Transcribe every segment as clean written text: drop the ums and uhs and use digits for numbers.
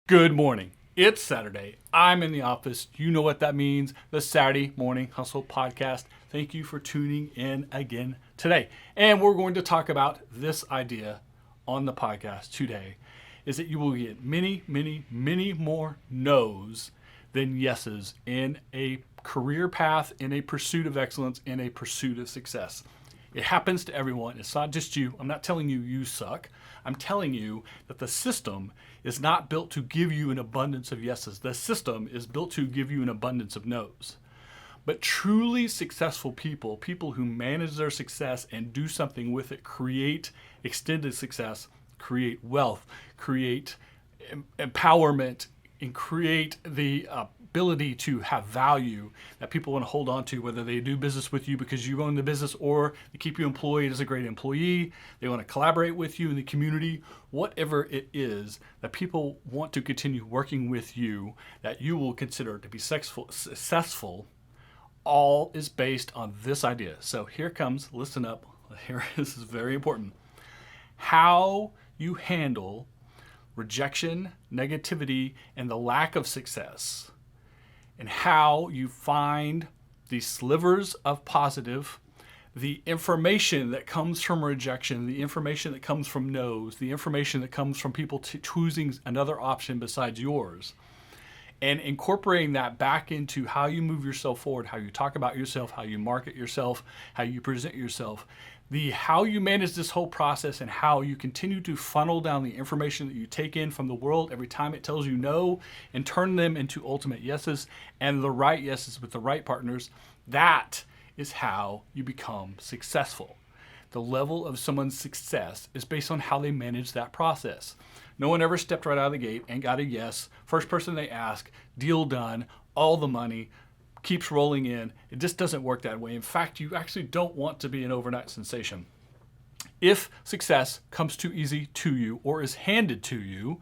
Good morning. It's Saturday. I'm in the office. You know what that means. The Saturday Morning Hustle Podcast. Thank you for tuning in again today. And we're going to talk about this idea on the podcast today is that you will get many more no's than yeses in a career path, in a pursuit of excellence, in a pursuit of success. It happens to everyone. It's not just you. I'm not telling you you suck. I'm telling you that the system is not built to give you an abundance of yeses. The system is built to give you an abundance of no's. But truly successful people, people who manage their success and do something with it, create extended success, create wealth, create empowerment, and create the ability to have value that people want to hold on to, whether they do business with you because you own the business or they keep you employed as a great employee, they want to collaborate with you in the community, whatever it is that people want to continue working with you that you will consider to be successful, all is based on this idea. So here comes, listen up, this is very important. How you handle rejection, negativity, and the lack of success, and how you find these slivers of positive, the information that comes from rejection, the information that comes from no's, the information that comes from people choosing another option besides yours, and incorporating that back into how you move yourself forward, how you talk about yourself, how you market yourself, how you present yourself, how you manage this whole process, and how you continue to funnel down the information that you take in from the world every time it tells you no and turn them into ultimate yeses and the right yeses with the right partners. That is how you become successful. The level of someone's success is based on how they manage that process. No one ever stepped right out of the gate and got a yes. First person they ask, deal done, all the money, keeps rolling in. It just doesn't work that way. In fact, you actually don't want to be an overnight sensation. If success comes too easy to you or is handed to you,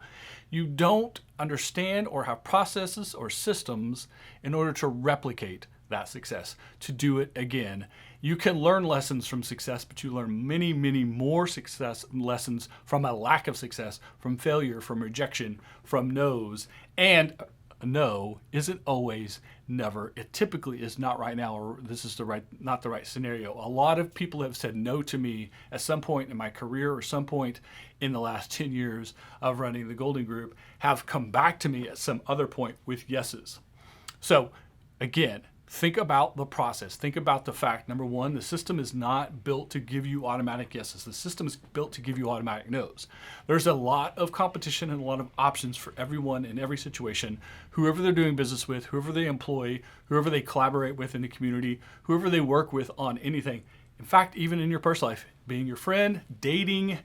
you don't understand or have processes or systems in order to replicate that success, to do it again. You can learn lessons from success, but you learn many more success lessons from a lack of success, from failure, from rejection, from no's. And a no isn't always never. It typically is not right now, or this is not the right scenario. A lot of people have said no to me at some point in my career or some point in the last 10 years of running the Golden Group, have come back to me at some other point with yeses. So again, think about the process. Think about the fact, number one, the system is not built to give you automatic yeses. The system is built to give you automatic no's. There's a lot of competition and a lot of options for everyone in every situation, whoever they're doing business with, whoever they employ, whoever they collaborate with in the community, whoever they work with on anything. In fact, even in your personal life, being your friend, dating,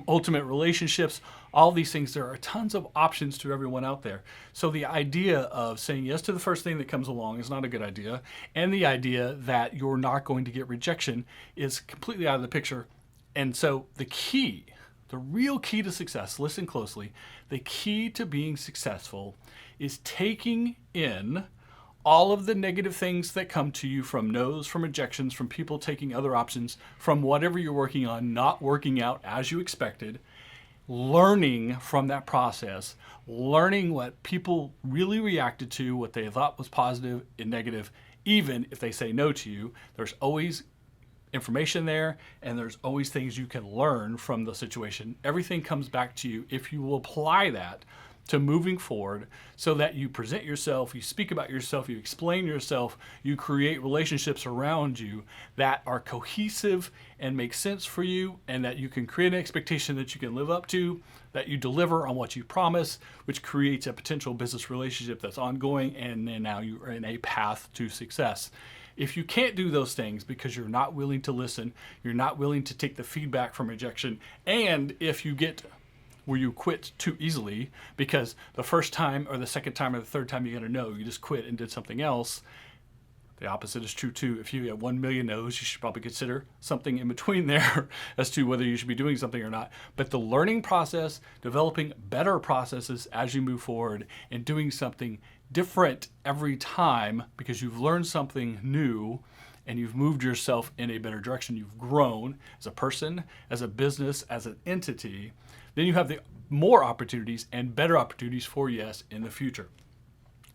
ultimate relationships, all these things, there are tons of options to everyone out there. So the idea of saying yes to the first thing that comes along is not a good idea. And the idea that you're not going to get rejection is completely out of the picture. And so the real key to success, listen closely, the key to being successful is taking in all of the negative things that come to you from no's, from rejections, from people taking other options, from whatever you're working on not working out as you expected, learning from that process, learning what people really reacted to, what they thought was positive and negative. Even if they say no to you, there's always information there, and there's always things you can learn from the situation. Everything comes back to you if you will apply that to moving forward, so that you present yourself, you speak about yourself, you explain yourself, you create relationships around you that are cohesive and make sense for you, and that you can create an expectation that you can live up to, that you deliver on what you promise, which creates a potential business relationship that's ongoing, and then now you are in a path to success. If you can't do those things because you're not willing to listen, you're not willing to take the feedback from rejection, and if you get where you quit too easily because the first time or the second time or the third time you got a no, you just quit and did something else. The opposite is true too. If you get 1 million no's, you should probably consider something in between there as to whether you should be doing something or not. But the learning process, developing better processes as you move forward, and doing something different every time because you've learned something new and you've moved yourself in a better direction. You've grown as a person, as a business, as an entity. then you have the more opportunities and better opportunities for yes in the future.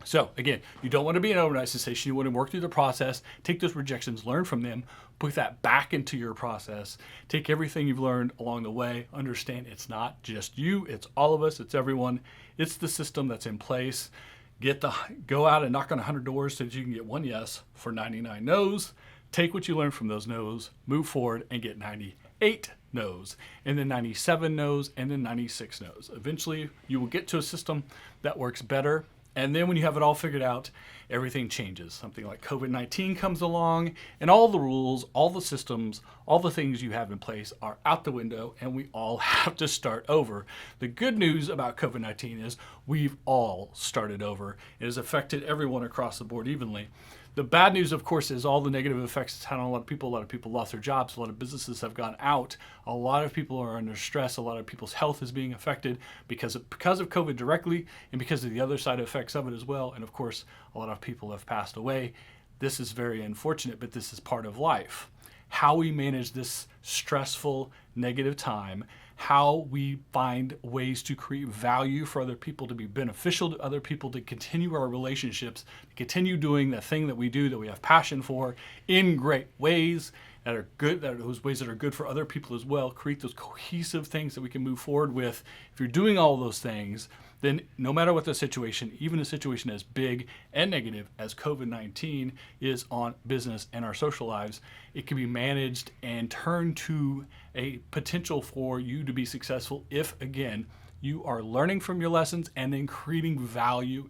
So again, you don't want to be an overnight sensation. You want to work through the process, take those rejections, learn from them, put that back into your process, take everything you've learned along the way, understand it's not just you, it's all of us, it's everyone, it's the system that's in place. Go out and knock on 100 doors so that you can get one yes for 99 no's. Take what you learned from those no's, move forward and get 98 no's, and then 97 no's, and then 96 no's. Eventually, you will get to a system that works better. And then when you have it all figured out, everything changes. Something like COVID-19 comes along, and all the rules, all the systems, all the things you have in place are out the window, and we all have to start over. The good news about COVID-19 is we've all started over. It has affected everyone across the board evenly. The bad news, of course, is all the negative effects it's had on a lot of people. A lot of people lost their jobs. A lot of businesses have gone out. A lot of people are under stress. A lot of people's health is being affected because of COVID directly and because of the other side effects of it as well. And of course, a lot of people have passed away. This is very unfortunate, but this is part of life. How we manage this stressful, negative time, how we find ways to create value for other people, to be beneficial to other people, to continue our relationships, to continue doing the thing that we do that we have passion for in great ways that are good, that are those ways that are good for other people as well, create those cohesive things that we can move forward with. If you're doing all those things, then no matter what the situation, even a situation as big and negative as COVID-19 is on business and our social lives, it can be managed and turned to a potential for you to be successful if, again, you are learning from your lessons and then creating value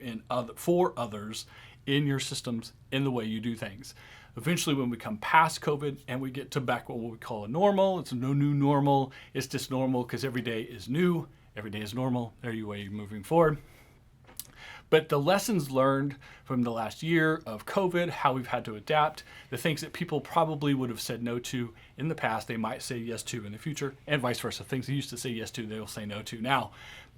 for others in your systems, in the way you do things. Eventually, when we come past COVID and we get to back what we call a normal, it's no new normal, it's just normal because every day is new. Every day is normal. There you are moving forward. But the lessons learned from the last year of COVID, how we've had to adapt, the things that people probably would have said no to in the past, they might say yes to in the future, and vice versa. Things they used to say yes to, they'll say no to now.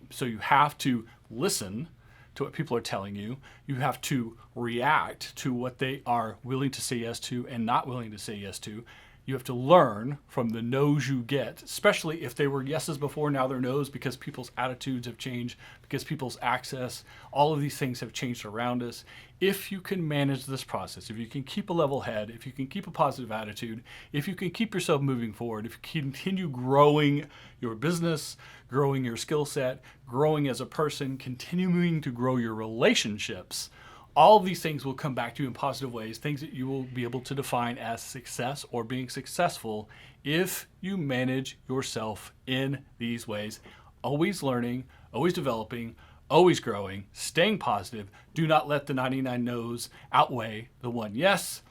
So you have to listen to what people are telling you. You have to react to what they are willing to say yes to and not willing to say yes to. You have to learn from the no's you get, especially if they were yeses before, now they're no's, because people's attitudes have changed, because people's access, all of these things have changed around us. If you can manage this process, if you can keep a level head, if you can keep a positive attitude, if you can keep yourself moving forward, if you continue growing your business, growing your skill set, growing as a person, continuing to grow your relationships, all of these things will come back to you in positive ways, things that you will be able to define as success or being successful if you manage yourself in these ways. Always learning, always developing, always growing, staying positive. Do not let the 99 no's outweigh the one yes.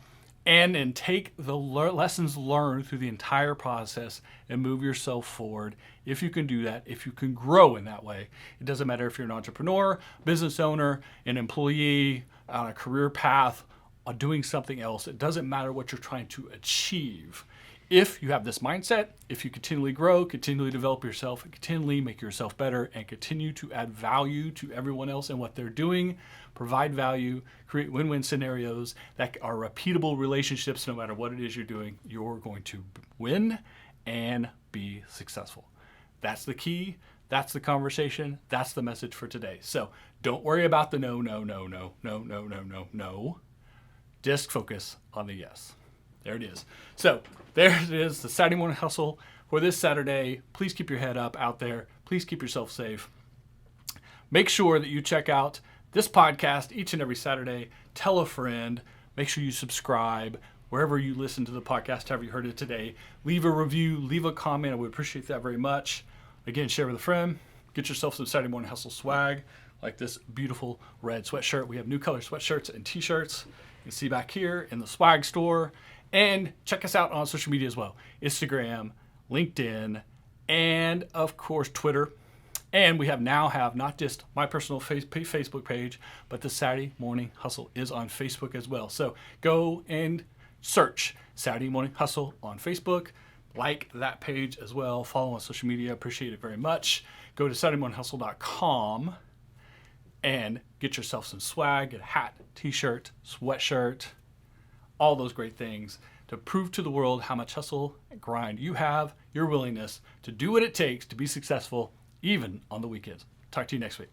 And then take the lessons learned through the entire process and move yourself forward. If you can do that, if you can grow in that way, it doesn't matter if you're an entrepreneur, business owner, an employee, on a career path, or doing something else. It doesn't matter what you're trying to achieve. If you have this mindset, if you continually grow, continually develop yourself, continually make yourself better, and continue to add value to everyone else and what they're doing, provide value, create win-win scenarios that are repeatable relationships, no matter what it is you're doing, you're going to win and be successful. That's the key. That's the conversation. That's the message for today. So don't worry about the no. Just focus on the yes. There it is. So there it is, the Saturday morning hustle for this Saturday. Please keep your head up out there. Please keep yourself safe. Make sure that you check out this podcast each and every Saturday. Tell a friend. Make sure you subscribe wherever you listen to the podcast, however you heard it today. Leave a review, leave a comment. I would appreciate that very much. Again, share with a friend. Get yourself some Saturday morning hustle swag, like this beautiful red sweatshirt. We have new color sweatshirts and t-shirts. You can see back here in the swag store. And check us out on social media as well. Instagram, LinkedIn, and of course, Twitter. And we now have not just my personal Facebook page, but the Saturday Morning Hustle is on Facebook as well. So go and search Saturday Morning Hustle on Facebook. Like that page as well. Follow on social media. Appreciate it very much. Go to SaturdayMorningHustle.com and get yourself some swag. Get a hat, t-shirt, sweatshirt, all those great things to prove to the world how much hustle and grind you have, your willingness to do what it takes to be successful even on the weekends. Talk to you next week.